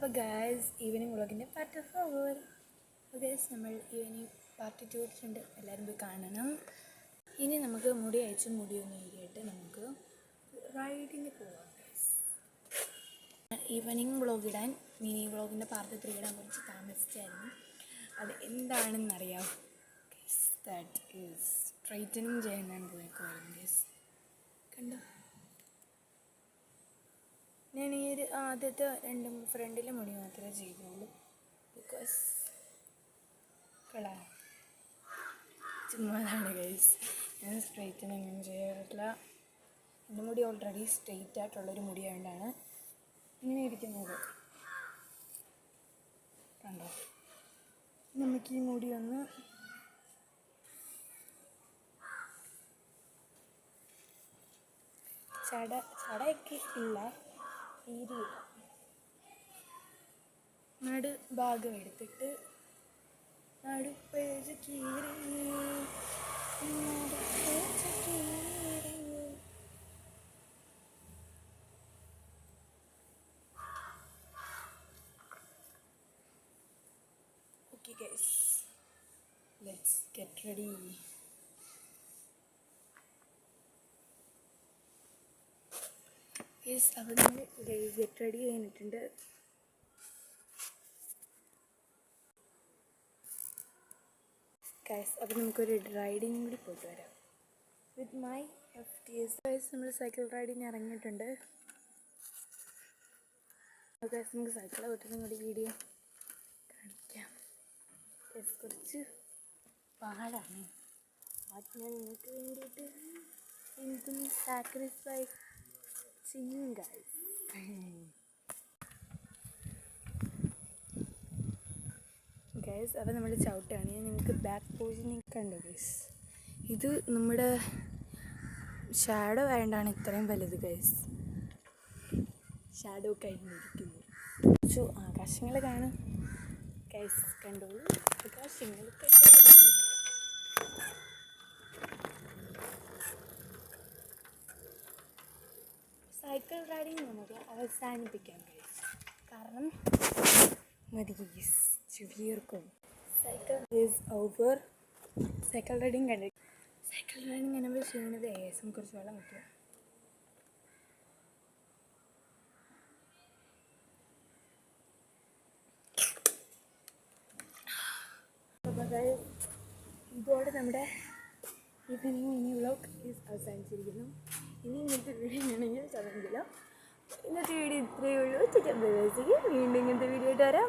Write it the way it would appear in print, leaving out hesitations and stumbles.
അപ്പോൾ guys evening വ്ളോഗിൻ്റെ part 4. അപ്പോൾ guys നമ്മൾ ഈവനിങ് പാർട്ട് 2 ഇട്ടിട്ടുണ്ട്, എല്ലാവരും പോയി കാണണം. ഇനി നമുക്ക് മുടി അയച്ച് മുടിയൊന്ന് ഏരിയായിട്ട് നമുക്ക് റൈഡിന് പോവാം ഗായ്സ്. ഈവനിങ് വ്ളോഗ് ഇടാൻ മിനി വ്ളോഗിൻ്റെ പാർട്ട് 3 ഇടാൻ കുറച്ച് താമസിച്ചായിരുന്നു. അത് എന്താണെന്നറിയാം ഗായ്സ്, ദാറ്റ് ഈസ് സ്ട്രൈറ്റനിങ് ചെയ്യാൻ പോയേക്കുമായിരുന്നു ഗായ്സ്. കണ്ടോ, ഞാൻ ഈ ഒരു ആദ്യത്തെ ഫ്രണ്ടിലെ മുടി മാത്രമേ ചെയ്തുള്ളൂ. ബിക്കോസ് കളാ ചുമ്മാതാണ് ഗൈസ്, ഞാൻ സ്ട്രെയിറ്റൻ ഒന്നും ചെയ്യാറില്ല. എൻ്റെ മുടി ഓൾറെഡി സ്ട്രെയിറ്റ് ആയിട്ടുള്ളൊരു മുടിയായതുകൊണ്ടാണ് ഇങ്ങനെ ഇരിക്കുന്നത്. കണ്ടോ, നമുക്ക് ഈ മുടി ഒന്ന് ചടയൊക്കെ ഇല്ല, നടു ഭാഗം എടുത്തിട്ട് നടുപ്പേജ് കീറി okay guys, let's get ready. Yes, അപ്പോൾ നമ്മൾ ഗെറ്റ് റെഡി കഴിഞ്ഞിട്ടുണ്ട്. ഗൈസ്, അപ്പോൾ നമുക്കൊരു റൈഡിങ് കൂടി പോയിട്ട് വരാം വിത്ത് മൈ FTS. ഗൈസ്, നമ്മൾ സൈക്കിൾ റൈഡിങ് ഇറങ്ങിയിട്ടുണ്ട്. ഗൈസ്, നമുക്ക് സൈക്കിൾ പറ്റുന്ന കൂടി വീഡിയോ കാണിക്കാം. ഗൈസ്, കുറച്ച് പാടാണ്, അത് ഞാൻ നിങ്ങൾക്ക് വേണ്ടിയിട്ട് എന്തും സാക്രിഫൈസ് ചെയ്യും ഗൈസ്. ഗൈസ്, അപ്പോൾ നമ്മൾ ചവിട്ടാണ്. ഞാൻ നിങ്ങൾക്ക് ബാക്ക് പോസിനൊക്കെ കണ്ടു ഗൈസ്. ഇത് നമ്മുടെ ഷാഡോ ആയതുകൊണ്ടാണ് ഇത്രയും വലുത് ഗൈസ്. ഷാഡോ കഴിഞ്ഞിരിക്കുന്നു. കുറച്ച് ആകാശങ്ങൾ കാണും ഗൈസ്, കണ്ടോളൂ, ആകാശങ്ങൾ കണ്ടോളൂ. സൈക്കിൾ റൈഡിങ് നമുക്ക് അവസാനിപ്പിക്കാം ഗൈസ്, കാരണം മതി ഗൈസ്, ചെവിയർക്കും. Cycle is over. Cycle riding കണ്ടു. സൈക്കിൾ റൈഡിങ് നമ്മൾ ചെയ്യുന്നത് ഏകദേശം കുറച്ച് വെള്ളം കിട്ടുക. ഇതോടെ നമ്മുടെ ഈവനിങ് മിനി വ്ളോഗ് അവസാനിച്ചിരിക്കുന്നു. ഇനി ഇങ്ങനത്തെ വീഡിയോ ആണെങ്കിൽ ചതങ്കിലോ. ഇന്നത്തെ വീഡിയോ ഇത്രയേ ഉള്ളൂ. വീണ്ടും ഇങ്ങനത്തെ വീഡിയോ ആയിട്ട് വരാം.